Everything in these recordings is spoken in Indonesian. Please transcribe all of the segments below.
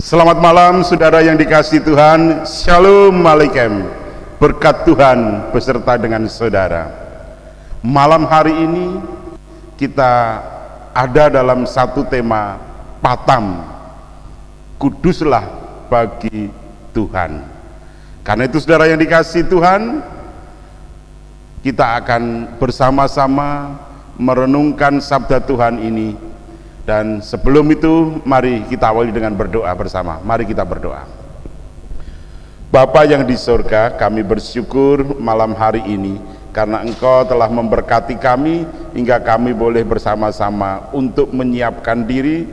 Selamat malam saudara yang dikasihi Tuhan. Shalom Alaikum. Berkat Tuhan beserta dengan saudara. Malam hari ini kita ada dalam satu tema Patam, kuduslah bagi Tuhan. Karena itu saudara yang dikasihi Tuhan, kita akan bersama-sama merenungkan sabda Tuhan ini. Dan sebelum itu mari kita awali dengan berdoa bersama. Mari kita berdoa. Bapa yang di surga, kami bersyukur malam hari ini karena Engkau telah memberkati kami hingga kami boleh bersama-sama untuk menyiapkan diri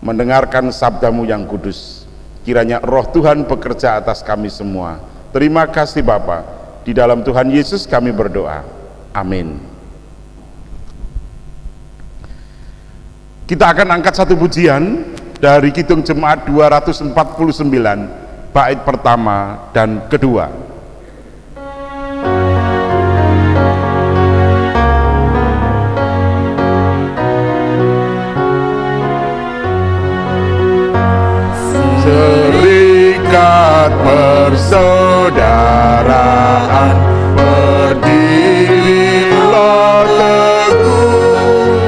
mendengarkan sabdamu yang kudus. Kiranya roh Tuhan bekerja atas kami semua. Terima kasih Bapa. Di dalam Tuhan Yesus kami berdoa. Amin. Kita akan angkat satu pujian dari Kidung Jemaat 249, bait pertama dan kedua. Serikat persaudaraan berdirilah teguh,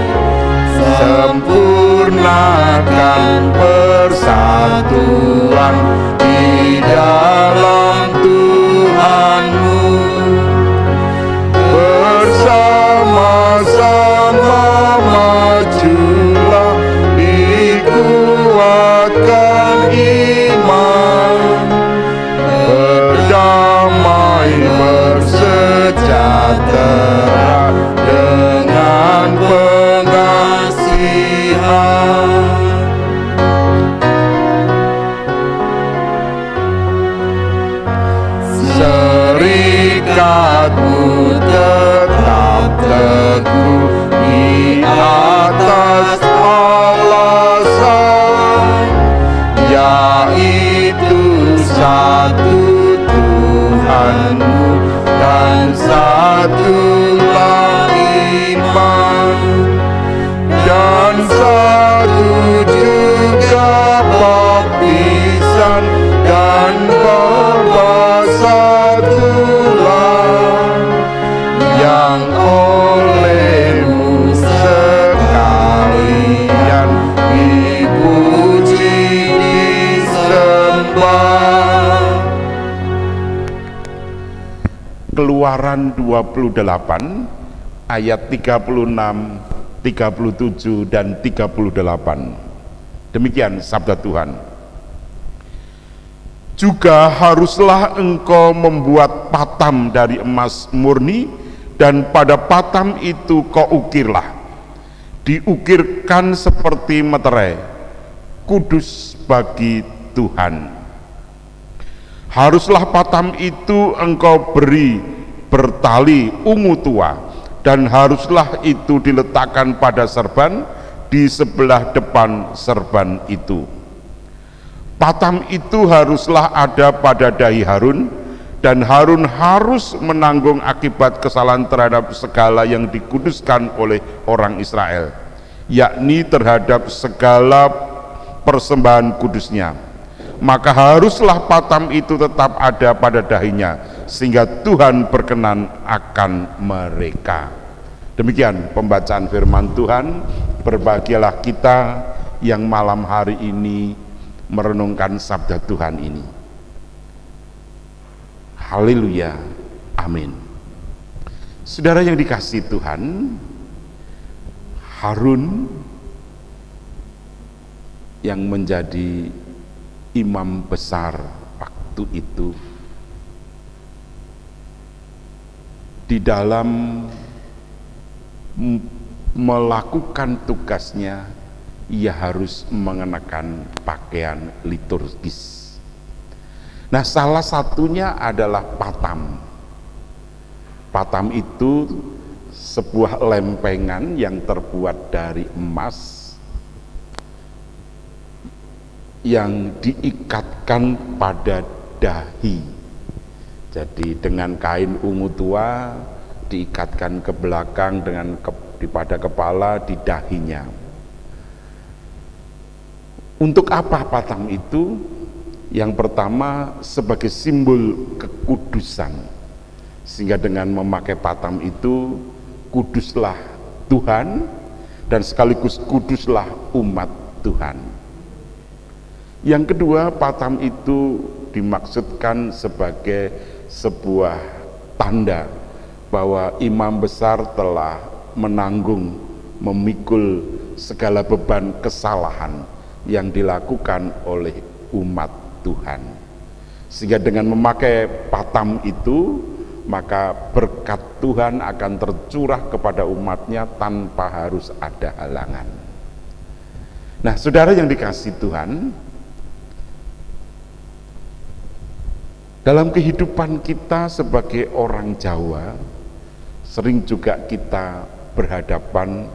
sempurnakan persatuan di dalam Tuhanmu. Bersama-sama majulah, dikuatkan iman, berdamai bersejahtera dengan pengasihan. Serikatmu tetap teguh di atas alasan, yaitu satu Tuhanmu dan satulah iman, dan satu juga baptisan, dan Bapa satulah yang olehmu sekalian dipuji disembah. Keluaran 28 ayat 36, 37 dan 38. Demikian sabda Tuhan. Juga haruslah engkau membuat patam dari emas murni, dan pada patam itu kau ukirlah, diukirkan seperti meterai, kudus bagi Tuhan. Haruslah patam itu engkau beri bertali ungu tua, dan haruslah itu diletakkan pada serban di sebelah depan serban itu. Patam itu haruslah ada pada dahi Harun, dan Harun harus menanggung akibat kesalahan terhadap segala yang dikuduskan oleh orang Israel, yakni terhadap segala persembahan kudusnya. Maka haruslah patam itu tetap ada pada dahinya, sehingga Tuhan berkenan akan mereka. Demikian pembacaan firman Tuhan. Berbahagialah kita yang malam hari ini merenungkan sabda Tuhan ini. Haleluya, amin. Saudara yang dikasihi Tuhan, Harun yang menjadi imam besar waktu itu, di dalam melakukan tugasnya, ia harus mengenakan pakaian liturgis. Nah, salah satunya adalah patam. Patam itu sebuah lempengan yang terbuat dari emas yang diikatkan pada dahi. Jadi dengan kain ungu tua diikatkan ke belakang pada kepala, di dahinya. Untuk apa patam itu? Yang pertama sebagai simbol kekudusan, sehingga dengan memakai patam itu kuduslah Tuhan dan sekaligus kuduslah umat Tuhan. Yang kedua, patam itu dimaksudkan sebagai sebuah tanda bahwa imam besar telah menanggung, memikul segala beban kesalahan yang dilakukan oleh umat Tuhan. Sehingga dengan memakai patam itu, maka berkat Tuhan akan tercurah kepada umatnya tanpa harus ada halangan. Nah, saudara yang dikasihi Tuhan, dalam kehidupan kita sebagai orang Jawa, sering juga kita berhadapan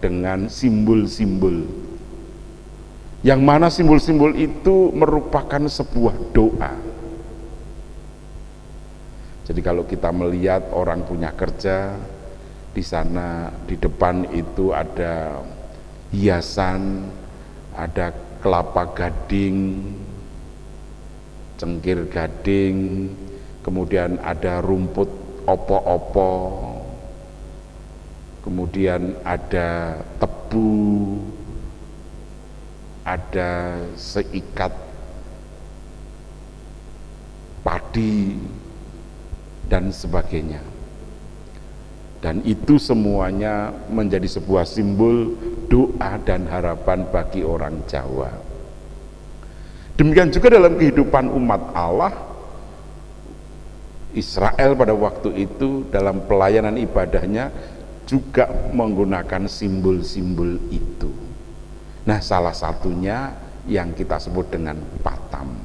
dengan simbol-simbol, yang mana simbol-simbol itu merupakan sebuah doa. Jadi kalau kita melihat orang punya kerja, di sana di depan itu ada hiasan, ada kelapa gading, cengkir gading, kemudian ada rumput opo-opo, kemudian ada tebu, ada seikat padi dan sebagainya. Dan itu semuanya menjadi sebuah simbol doa dan harapan bagi orang Jawa. Demikian juga dalam kehidupan umat Allah, Israel pada waktu itu dalam pelayanan ibadahnya juga menggunakan simbol-simbol itu. Nah, salah satunya yang kita sebut dengan patam.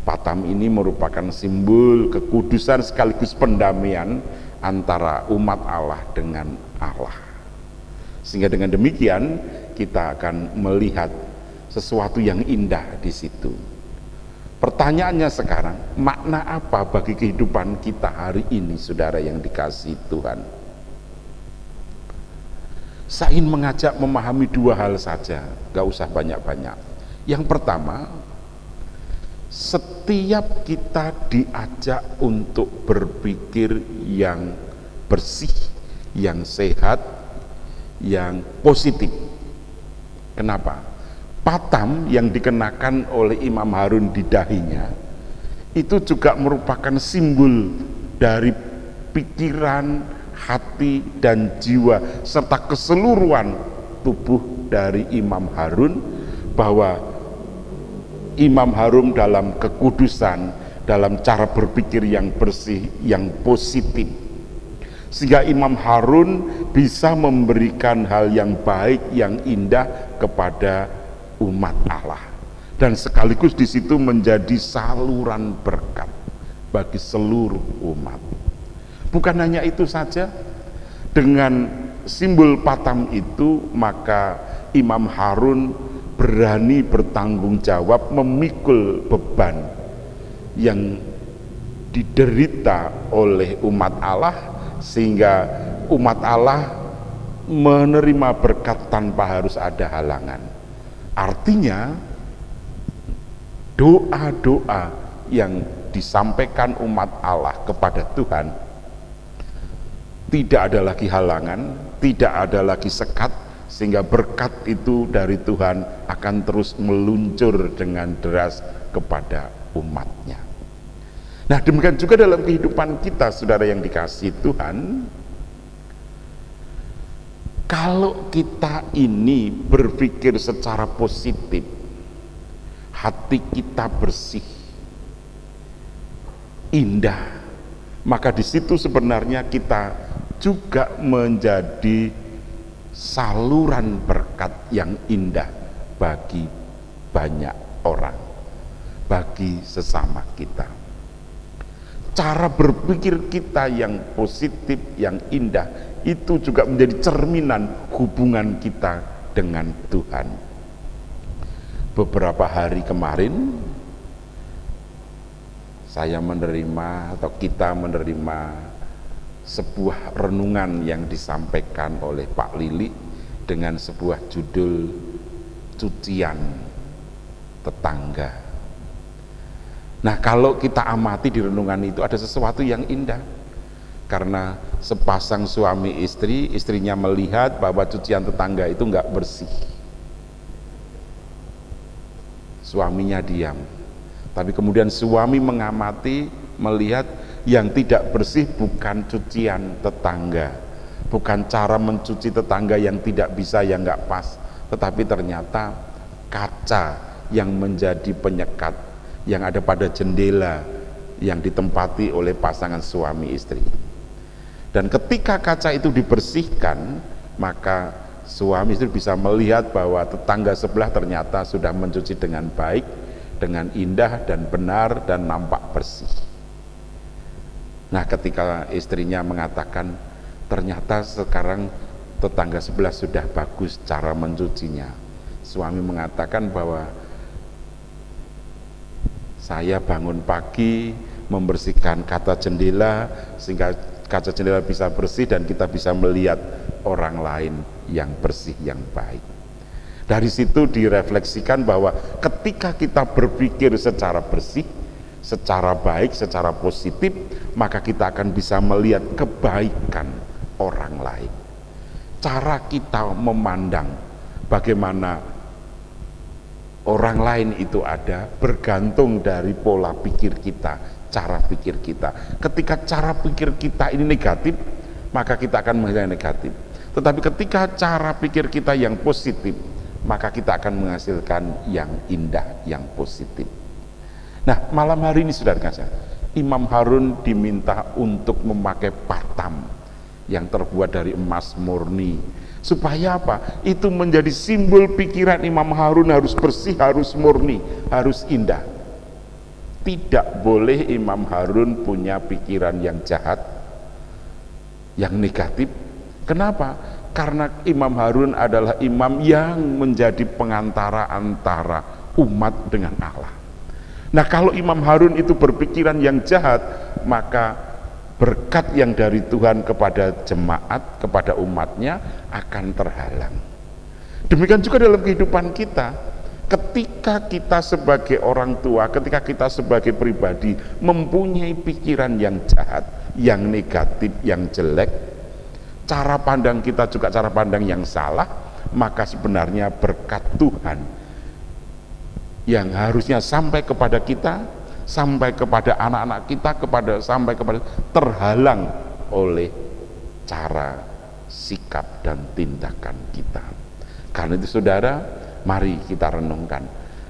Patam ini merupakan simbol kekudusan sekaligus pendamaian antara umat Allah dengan Allah. Sehingga dengan demikian kita akan melihat sesuatu yang indah di situ. Pertanyaannya sekarang, makna apa bagi kehidupan kita hari ini, saudara yang dikasihi Tuhan? Saya ingin mengajak memahami dua hal saja, gak usah banyak-banyak. Yang pertama, setiap kita diajak untuk berpikir yang bersih, yang sehat, yang positif. Kenapa? Patam yang dikenakan oleh Imam Harun di dahinya itu juga merupakan simbol dari pikiran, hati dan jiwa serta keseluruhan tubuh dari Imam Harun, bahwa Imam Harun dalam kekudusan, dalam cara berpikir yang bersih, yang positif, sehingga Imam Harun bisa memberikan hal yang baik, yang indah kepada umat Allah, dan sekaligus di situ menjadi saluran berkat bagi seluruh umat. Bukan hanya itu saja, dengan simbol patam itu maka Imam Harun berani bertanggung jawab memikul beban yang diderita oleh umat Allah, sehingga umat Allah menerima berkat tanpa harus ada halangan. Artinya doa-doa yang disampaikan umat Allah kepada Tuhan tidak ada lagi halangan, tidak ada lagi sekat, sehingga berkat itu dari Tuhan akan terus meluncur dengan deras kepada umatnya. Nah, demikian juga dalam kehidupan kita, saudara yang dikasihi Tuhan. Kalau kita ini berpikir secara positif, hati kita bersih, indah, maka di situ sebenarnya kita juga menjadi saluran berkat yang indah bagi banyak orang, bagi sesama kita. Cara berpikir kita yang positif, yang indah, itu juga menjadi cerminan hubungan kita dengan Tuhan. Beberapa hari kemarin saya menerima, atau kita menerima sebuah renungan yang disampaikan oleh Pak Lili dengan sebuah judul cucian tetangga. Nah, kalau kita amati di renungan itu ada sesuatu yang indah. Karena sepasang suami istri, istrinya melihat bahwa cucian tetangga itu enggak bersih. Suaminya diam. Tapi kemudian suami mengamati, melihat yang tidak bersih bukan cucian tetangga, bukan cara mencuci tetangga yang tidak bisa, yang enggak pas, tetapi ternyata kaca yang menjadi penyekat yang ada pada jendela yang ditempati oleh pasangan suami istri. Dan ketika kaca itu dibersihkan, maka suami istri bisa melihat bahwa tetangga sebelah ternyata sudah mencuci dengan baik, dengan indah dan benar dan nampak bersih. Nah, ketika istrinya mengatakan ternyata sekarang tetangga sebelah sudah bagus cara mencucinya, suami mengatakan bahwa saya bangun pagi membersihkan kaca jendela sehingga kaca jendela bisa bersih dan kita bisa melihat orang lain yang bersih, yang baik. Dari situ direfleksikan bahwa ketika kita berpikir secara bersih, secara baik, secara positif, maka kita akan bisa melihat kebaikan orang lain. Cara kita memandang bagaimana orang lain itu ada bergantung dari pola pikir kita, cara pikir kita. Ketika cara pikir kita ini negatif, maka kita akan menghasilkan negatif. Tetapi ketika cara pikir kita yang positif, maka kita akan menghasilkan yang indah, yang positif. Nah, malam hari ini saudara kasih, Imam Harun diminta untuk memakai patam yang terbuat dari emas murni. Supaya apa? Itu menjadi simbol pikiran Imam Harun harus bersih, harus murni, harus indah. Tidak boleh Imam Harun punya pikiran yang jahat, yang negatif. Kenapa? Karena Imam Harun adalah imam yang menjadi pengantara antara umat dengan Allah. Nah, kalau Imam Harun itu berpikiran yang jahat, maka berkat yang dari Tuhan kepada jemaat, kepada umatnya akan terhalang. Demikian juga dalam kehidupan kita. Ketika kita sebagai orang tua, ketika kita sebagai pribadi mempunyai pikiran yang jahat, yang negatif, yang jelek, cara pandang kita juga cara pandang yang salah, maka sebenarnya berkat Tuhan yang harusnya sampai kepada kita, sampai kepada anak-anak kita, sampai kepada terhalang oleh cara sikap dan tindakan kita. Karena itu saudara, mari kita renungkan,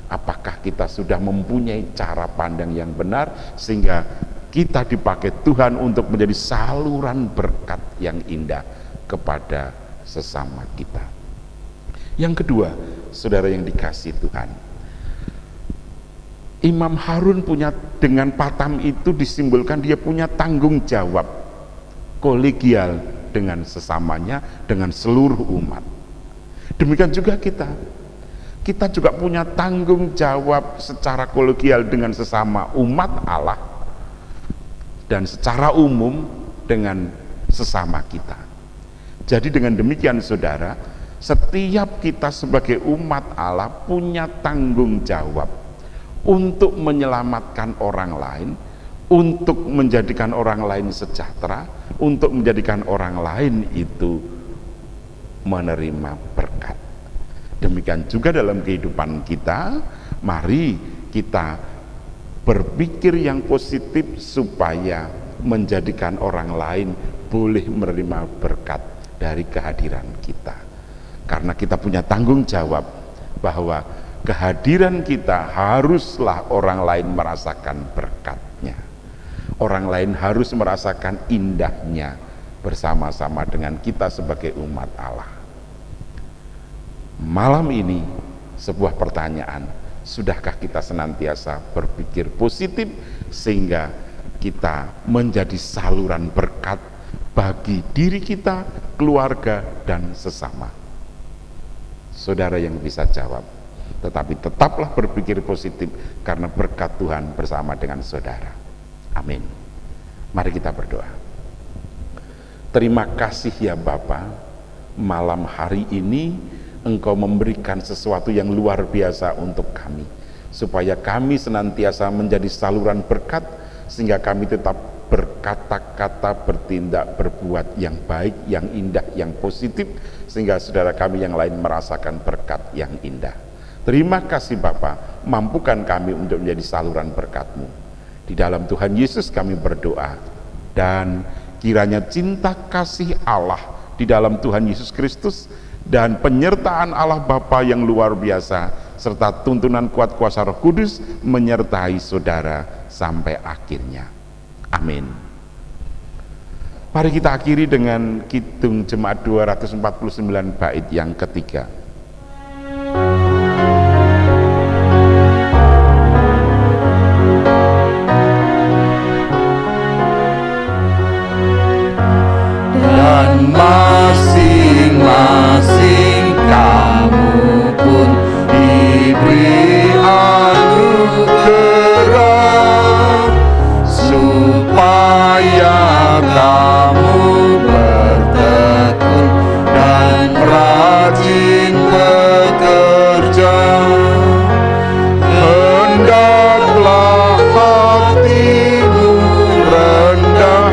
apakah kita sudah mempunyai cara pandang yang benar sehingga kita dipakai Tuhan untuk menjadi saluran berkat yang indah kepada sesama kita. Yang kedua, saudara yang dikasihi Tuhan, Imam Harun punya, dengan patam itu disimbolkan dia punya tanggung jawab kolegial dengan sesamanya, dengan seluruh umat. Demikian juga kita juga punya tanggung jawab secara kolegial dengan sesama umat Allah dan secara umum dengan sesama kita. Jadi dengan demikian saudara, setiap kita sebagai umat Allah punya tanggung jawab untuk menyelamatkan orang lain, untuk menjadikan orang lain sejahtera, untuk menjadikan orang lain itu menerima berkat. Demikian juga dalam kehidupan kita, mari kita berpikir yang positif supaya menjadikan orang lain boleh menerima berkat dari kehadiran kita. Karena kita punya tanggung jawab bahwa kehadiran kita haruslah orang lain merasakan berkatnya. Orang lain harus merasakan indahnya bersama-sama dengan kita sebagai umat Allah. Malam ini sebuah pertanyaan, sudahkah kita senantiasa berpikir positif sehingga kita menjadi saluran berkat bagi diri kita, keluarga, dan sesama? Saudara yang bisa jawab, tetapi tetaplah berpikir positif karena berkat Tuhan bersama dengan saudara. Amin. Mari kita berdoa. Terima kasih ya Bapa, malam hari ini Engkau memberikan sesuatu yang luar biasa untuk kami, supaya kami senantiasa menjadi saluran berkat, sehingga kami tetap berkata-kata, bertindak, berbuat yang baik, yang indah, yang positif, sehingga saudara kami yang lain merasakan berkat yang indah. Terima kasih Bapa, mampukan kami untuk menjadi saluran berkat-Mu. Di dalam Tuhan Yesus kami berdoa, dan kiranya cinta kasih Allah di dalam Tuhan Yesus Kristus dan penyertaan Allah Bapa yang luar biasa serta tuntunan kuat kuasa Roh Kudus menyertai saudara sampai akhirnya. Amin. Mari kita akhiri dengan Kidung Jemaat 249 bait yang ketiga. Dan masing-masing kamu pun diberi anugerah, supaya kamu bertekun dan rajin bekerja. Hendaklah hatimu rendah,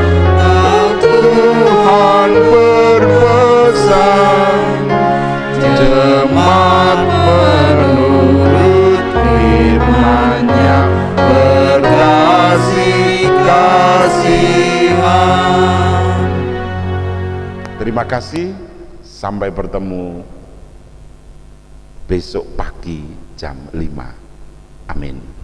Tuhan berpesan, jemaat menurut firman-Nya berkasih-kasihan. Terima kasih, sampai bertemu besok pagi jam 5. Amin.